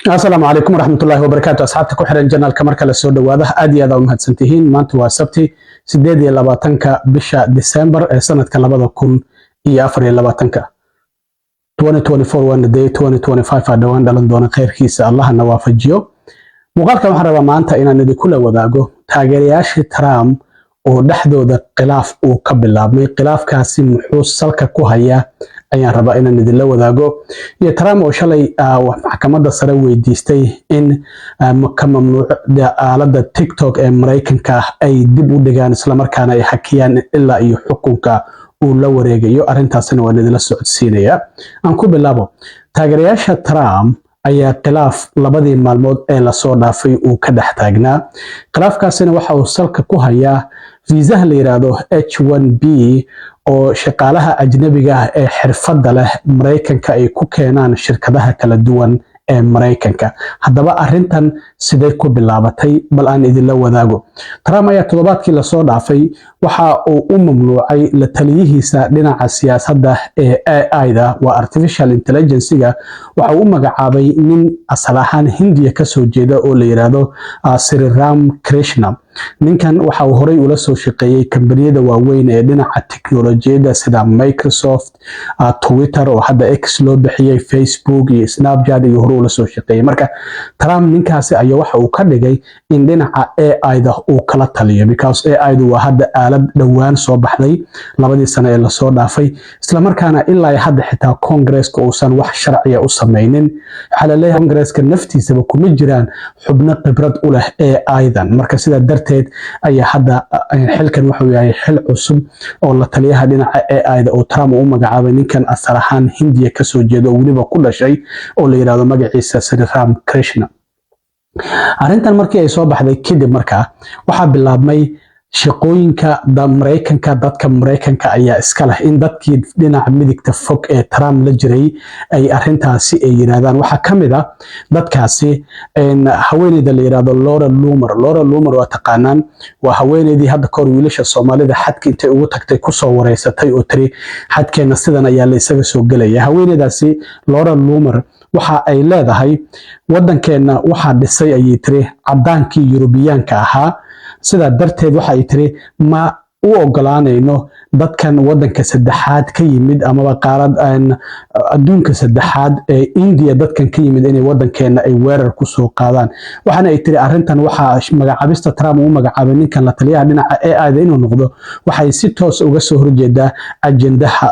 السلام عليكم ورحمة الله وبركاته أصحابتك وحرين جنال كمركة للسودة واضح أدي هذا ومهد سنتهين مانتو واسبتي سيديدي لباتنكا بشا ديسمبر سنة كاللبادة كون إيافري لباتنكا 2024 وان دي 2025 دوان دالن دونا خير كيسا الله نوافجيو مقالكا محربا مانتا إنا ندي كل وذاقو تاقرياشي ترام oo dhaxdooda khilaaf uu ka bilaabmay khilaafkaasi muxuu salka ku hayaa ayaan rabaa inaan idinla wadaago iyo Trump oo shalay maxkamadda sare weydiistay in ka mamnuucda aalada TikTok ee Mareykanka ay dib u dhigaan isla markaana ay hakiyaan ilaa iyo xukunka uu la wareegayo arrintaasina waan idinla socodsiinaya aan ku bilaabo taageerayaasha Trump ayaa khilaaf labadii maalmood ee la soo dhaafay uu ka dhex taagnaa khilaafkaasina waxa uu salka ku hayaa fiisaha la yiraahdo H1B oo shaqaalaha ajnabiga ah ee xirfadda leh Mareykanka ay ku keenaan shirkadaha kala duwan ee Mareykanka haddaba arrintan sidee ku bilaabatay bal aan idinla wadaago Trump ayaa toddobaadkii la soo dhaafay waxa uu u mamnuucay la taliyihiisa dhinaca siyaasadda ee AI-da waa artificial intelligence-ga waxa uu magacaabay nin asal ahaan Hindiya ka soo jeeda oo la yiraahdo Sriram Krishna ninkan waxa uu horey ula soo shaqeeyay kambaniyada waaweyn ee dhinaca tiknoolajiyada sida Microsoft, Twitter oo hadda X loo bixiyay, Facebook iyo Snapchat iyo hore ula soo shaqeeyay marka Trump ninkaasi ayaa waxa uu ka dhigay in dhinaca AI-da uu kala taliyo because AI-du waa hadda aalad dhawaan soo baxday labadii sano ee la soo dhaafay isla markaana ilaa hadda xitaa Congress-ka uusan wax sharci ah u sameeynin xalaleeyahay Congress-ka naftiisaba kuma jiraan xubno khibrad u leh AI-dan marka sida darteed ayaa hadda xilkan wuxuu yahay xil cusub oo la taliyaha dhinaca AI-da oo Trump uu magacaabay ninkan asal ahaan Hindiya ka soo jeeda oo waliba ku dhashay oo la yiraahdo magaciisa Sriram Krishna arrintan markii ay soo baxday kadib markaa waxaa bilaabmay shaqooyinka Mareykanka dadka Mareykanka ayaa iska leh in dadkii dhinaca midigta fog ee Trump la jiray ay arrintaasi ay yiraahdaan waxa kamid ah dadkaasi haweeneyda la yiraahdo Laura Loomer waa taqaanaan waa haweeneydii hadda kor wiilasha Soomaalida xadka intay ugu tagtay ku soo wareysatay oo tiri xadkeena sidan ayaa la isaga soo galaya haweeneydaasi Laura Loomer waxa ay leedahay wadankeena waxa dhisay ayay tiri cadaankii Yurubiyaanka ahaa sida darteed waxa ay tiri ma u ogolaanayno dadkan wadanka saddexaad ka yimid ama qaarad adduunka saddexaad ee India dadkan ka yimid inay wadankeena ay weerar ku soo qaadaan waxana ay tiri arrintan waxa magacaabista Trump uu magacaabay ninkan la taliyaha dhinaca AI-da inuu noqdo waxay si toos uga soo horjeedaa ajendaha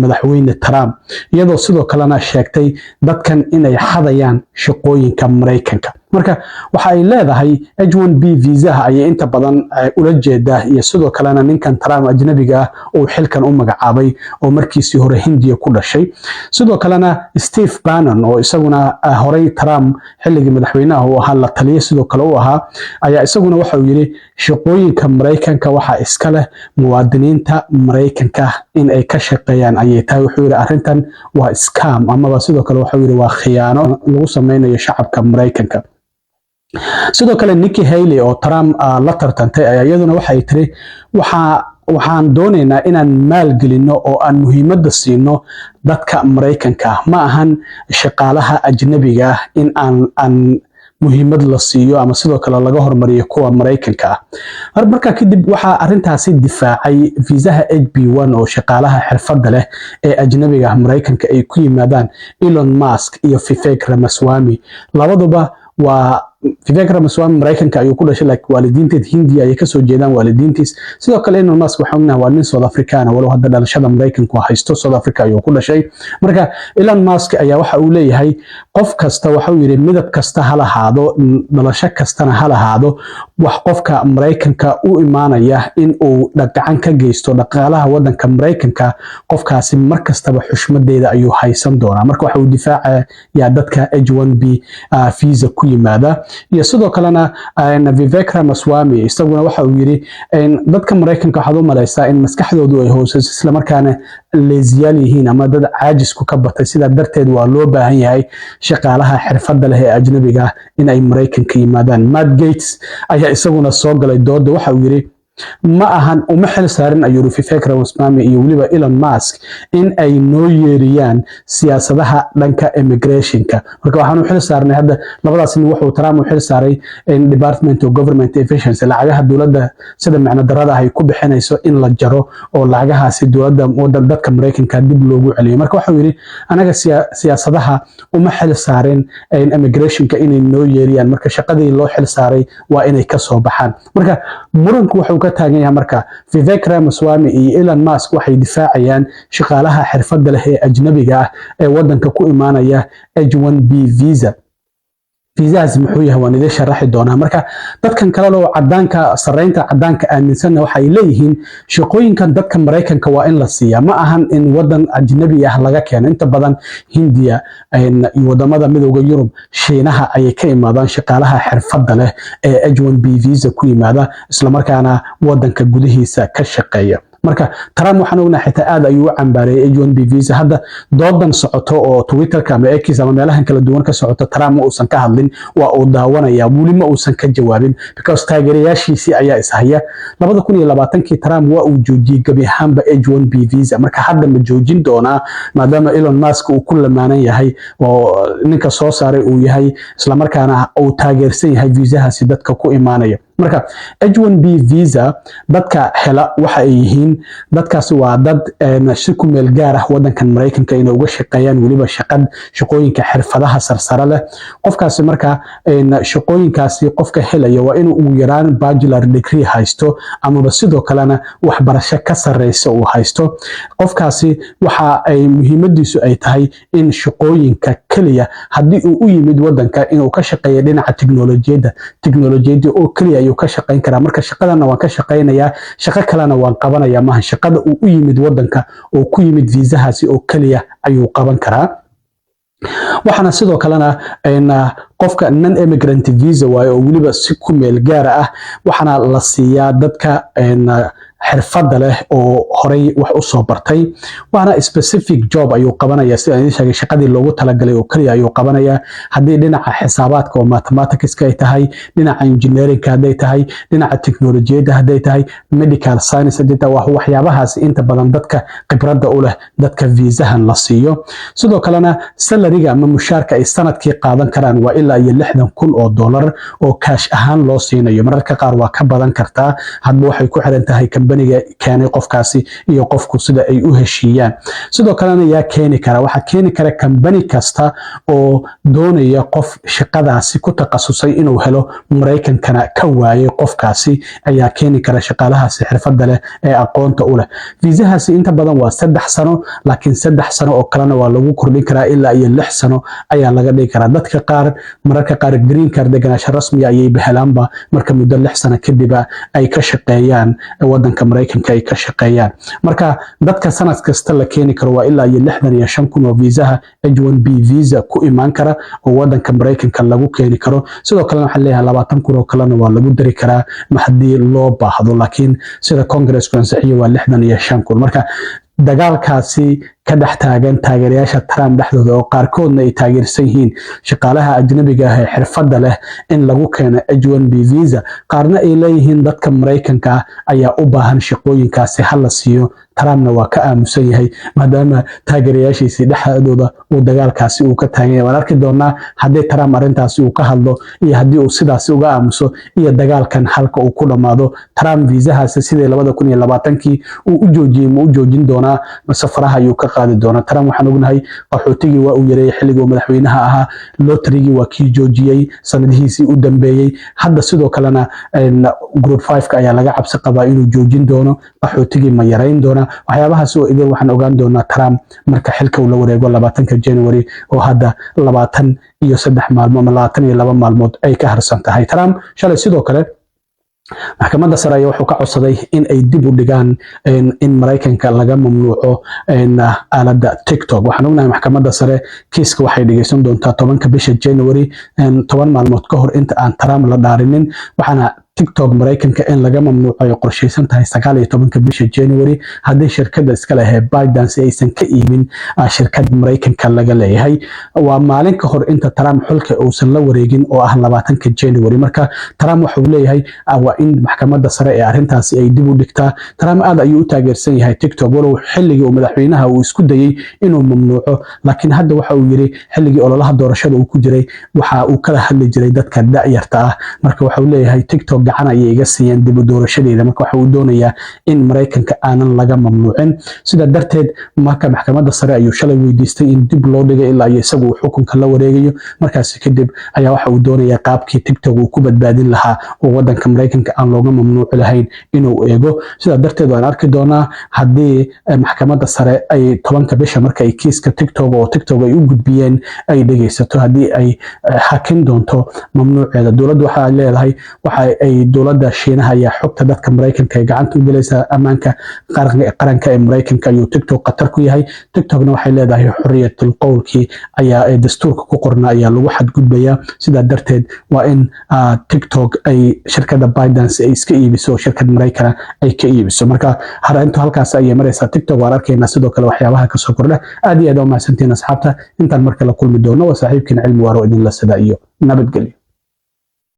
madaxweyne Trump iyadoo sidoo kalena sheegtay dadkan inay xadayaan shaqooyinka Mareykanka marka waxa ay leedahay H1B visa ay inta badan ula jeedaa iyo sidoo kalena ninkan Trump ajnabiga oo xilkan u magacaabay oo markiisii hore Hindiya ku dhashay sidoo kalena Steve Bannon oo isaguna horey Trump xilligii madaxweynaha uu ahaa la taliye sidoo kale uu ahaa ayaa isaguna waxa uu yiri shaqooyinka Mareykanka waxa iska leh muwaadiniinta Mareykanka in ay ka shaqeeyaan ayay tahay wuxuu yiri arrintan waa scam ama sidoo kale waxa uu yiri waa khiyaano lagu sameeyo shacabka Mareykanka sidoo kale Nikki Haley oo Trump la tartantay ayaa iyaduna waxay tiri waxaan doonaynaa inaan maalgelino oo aan muhiimadda siino dadka Mareykanka ma ahan shaqaalaha ajnabiga ah in aan muhiimad la siiyo ama sidoo kale laga hormariyo kuwa Mareykanka ah marka kadib waxa arrintaasi difaacay fiisaha HB1 oo shaqaalaha xirfadda leh ee ajnabiga ah Mareykanka ay ku yimaadaan Elon Musk iyo Vivek Ramaswamy labaduba waa Vivek Ramaswamy Mareykanka ayuu ku dhashay laakiin waalidiinteed Hindiya ay ka soo jeedaan waalidiintiis sidoo kale Elon Musk waxa uu waa nin South African walow hadda dhalashada Mareykanka haysto South Africa ayuu ku dhashay marka Elon Musk ayaa waxa uu leeyahay qof kasta waxa uu yiri midab kasta ha lahaado dhalasho kastana ha lahaado wax qofka Mareykanka u imaanaya in uu gacan ka geysto dhaqaalaha wadanka Mareykanka qofkaasi markastaba xushmadeeda ayuu haysan doonaa marka waxa uu difaacayaa dadka H1B visa ku yimaada iyo sidoo kalena Vivek Ramaswamy isaguna waxa uu yiri dadka Mareykanka waxa uu maleysaa in maskaxdoodu ay hooseyso isla markaana leesiyal yihiin ama dad caajisku ka batay sida darteed waa loo baahan yahay shaqaalaha xirfadda leh ee ajnabiga in ay Mareykanka yimaadaan Matt Gaetz ayaa isaguna soo galay dooda waxa uu yiri ma ahan uma xil saarin ayuu Vivek Ramaswamy iyo waliba Elon Musk in ay noo yeeriyaan siyaasadaha dhanka immigrationka marka waxaanu xil saarnay hadda labadaas nin wuxuu Trump u xil saaray Department of Government Efficiency lacagaha dowladda sida macna darada ay ku bixinayso in la jaro oo lacagahaasi dowladda dadka Mareykanka dib loogu celiyo marka waxa uu yiri anaga siyaasadaha uma xil saarin immigrationka inay noo yeeriyaan marka shaqadii loo xil saaray waa inay ka soo baxaan marka muranku wuxuu ka taagan yahay marka Vivek Ramaswamy iyo Elon Musk waxay difaacayaan shaqaalaha xirfadda leh ee ajnabiga ah ee wadanka ku imaanaya H1B visa fiisaas muxuu yahay waan idin sharaxi doonaa marka dadkan kale oo cadaanka sareynta cadaanka aaminsan waxay leeyihiin shaqooyinkan dadka Mareykanka waa in la siiyaa ma ahan in wadan ajnabi ah laga keeno inta badan Hindiya iyo wadamada midowga Yurub Shiinaha ayay ka imaadaan shaqaalaha xirfadda leh ee H1B visa ku yimaada isla markaana wadanka gudihiisa ka shaqeeya marka Trump waxaan ognahay xitaa aad ayuu u cambaareeyay H1B visa hadda doodan socoto oo Twitterka ama X ama meelahan kala duwan ka socoto Trump uusan ka hadlin waa uu daawanaya wali ma uusan ka jawaabin because taageerayaashiisii ayaa ishaya 2020kii Trump waa uu joojiyay gabi ahaanba H1B visa marka hadda ma joojin doonaa maadaama Elon Musk uu ku lamaanan yahay oo ninka soo saaray uu yahay isla markaana uu taageersan yahay viisahaasi dadka ku imaanaya marka H1B visa dadka hela waxa ay yihiin dadkaasi waa dad si ku meel gaar ah wadankan Mareykanka inay uga shaqeeyaan waliba shaqooyinka xirfadaha sarsare leh qofkaasi marka shaqooyinkaasi qofka helaya waa inuu ugu yaraan bachelor degree haysto ama sidoo kalena waxbarasho ka sareysa uu haysto qofkaasi waxa ay muhiimadiisu ay tahay in shaqooyinka kaliya hadii uu u yimid wadanka inuu ka shaqeeyo dhinaca tiknoolajiyada oo kaliya ayuu ka shaqeyn karaa marka shaqadana waan ka shaqeynayaa shaqo kalena waan qabanayaa maahan shaqada uu u yimid wadanka oo ku yimid viisahaasi oo kaliya ayuu qaban karaa waxana sidoo kalena qofka non immigrant visa waayo oo waliba si ku meel gaar ah waxana la siiyaa dadka xirfadda leh oo horey wax u soo bartay waana specific job ayuu qabanaya sida aan sheegay shaqadii loogu talagalay oo kaliya ayuu qabanaya hadii dhinaca xisaabaadka oo mathematics ay tahay dhinaca engineering haday tahay dhinaca technology haday tahay medical science haday tahay waxyaabahaas inta badan dadka khibradda u leh dadka viisahan la siiyo sidoo kalena salariga ama mushaarka ay sanadkii qaadan karaan waa ilaa iyo $60,000 oo cash ahaan loo siinayo mararka qaar waa ka badan kartaa hadba waxay ku xiran tahay baniga keenay qofkaasi iyo qofku sida ay u heshiiyaan sidoo kalena yaa keeni kara waxa keeni kara company kasta oo doonaya qof shaqadaasi ku takhasusay inuu helo Mareykankana ka waayay qofkaasi ayaa keeni kara shaqaalahaasi xirfadda leh ee aqoonta u leh viisahaasi inta badan waa 3 sano laakiin 3 sano oo kalena waa lagu kordhin karaa ilaa iyo 6 sano ayaa laga dhigi karaa dadka qaar mararka qaar green card deganaansho rasmi ayay bixelaanba marka muddo 6 sano kadib ay ka shaqeeyaan wadanka Mareykanka ay ka shaqeeyaan marka dadka sanad kasta la keeni karo waa ilaa iyo 65,000 oo viisaha H1B visa ku imaan kara oo wadanka Mareykanka lagu keeni karo sidoo kale waxa leeyahay 20,000 oo kalena waa lagu dari karaa hadii loo baahdo laakiin sida Congress ansixiyo waa 65,000 marka dagaalkaasi ka dhex taagan taageerayaasha Trump dhexdooda oo qaarkoodna ay taageersan yihiin shaqaalaha ajnabiga ah ee xirfadda leh in lagu keeno H1B visa qaarna ay leeyihiin dadka Mareykanka ayaa u baahan shaqooyinkaasi hal la siiyo Trumpna waa ka aamusan yahay maadaama taageerayaashiisa dhexdooda uu dagaalkaasi uu ka taagan yahay waan arki doonaa hadii Trump arintaasi uu ka hadlo iyo hadii uu sidaas uga aamuso iyo dagaalkan halka uu ku dhamaado Trump viisahaasi sidii 2020kii uu u joojiyay ma u joojin doonaa safaraha ayuu ka qaadi doonaa Trump waxaan ognahay qaxootigii waa uu yareeyay xilligii madaxweynaha ahaa lotterigii waa kii joojiyay sanadihiisii u dambeeyay hadda sidoo kalena group 5 ayaa laga cabsi qabaa inuu joojin doono qaxootigii ma yareyn doona waxyaabahaas oo idin waxaan ogaan doonaa Trump marka xilka uu la wareego 20 January oo hadda 23 maalmood ama 22 maalmood ay ka harsan tahay Trump shalay sidoo kale maxkamadda sare ayaa wuxuu ka codsaday in ay dib u dhigaan in Mareykanka laga mamnuuco aaladda TikTok waxaan ognahay maxkamadda sare kiiska waxay dhageysan doontaa 10 bisha January 10 maalmood ka hor inta aan Trump la dhaarinin waxaana TikTok Mareykanka in laga mamnuucayo qorsheysan tahay 19 bisha January haddii shirkadda iska leh ByteDance aysan ka iibin shirkad Mareykanka laga leeyahay. waa maalin ka hor inta Trump xulka uusan la wareegin oo ah 20 January. marka Trump wuxuu leeyahay waa in maxkamadda sare ee arrintaasi ay dib u dhigtaa. Trump aad ayuu u taageersan yahay TikTok walow xilligii uu madaxweynaha uu isku dayay inuu mamnuuco, laakiin hadda waxa uu yiri xilligii ololaha doorashada uu ku jiray waxa uu kala hadli jiray dadka da'yarta ah. marka waxa uu leeyahay TikTok gacan ayay iga siiyeen dib u doorashadeeda. marka waxa uu doonayaa in Mareykanka aanan laga mamnuucin. sida darteed marka maxkamadda sare ayuu shalay weydiistay in dib loo dhigo ilaa isagu uu xukunka la wareegayo. markaas kadib ayaa waxa uu doonayaa qaabkii TikTok uu ku badbaadin lahaa oo wadanka Mareykanka aan looga mamnuuci lahayn inuu eego. sida darteed waan arki doonaa haddii maxkamadda sare ay 10 bisha marka ay kiiska TikTok oo TikTok ay u gudbiyeen ay dhageysato haddii ay hakin doonto mamnuuceeda. dowladdu waxa ay leedahay waxa ay dowladda Shiinaha ayaa xogta dadka Mareykanka ay gacanta u gelaysaa ammaanka qaranka ee Mareykanka ayuu TikTok khatar ku yahay. TikTokna waxay leedahay xorriyatul qowlkii ayaa dastuurka ku qorna ayaa lagu xadgudbayaa. sida darteed waa in TikTok ay shirkadda ByteDance ay iska iibiso shirkad Mareykan ay ka iibiso. marka harintu halkaas ayay maraysaa. TikTok waan arkaynaa sidoo kale waxyaabaha ka soo kordha. aad iyo aad u mahadsantiin asxaabta. intaan marka la kulmi doono waa saaxiibkiin Cilmi Waaro idin la sida iyo nabadgelyo.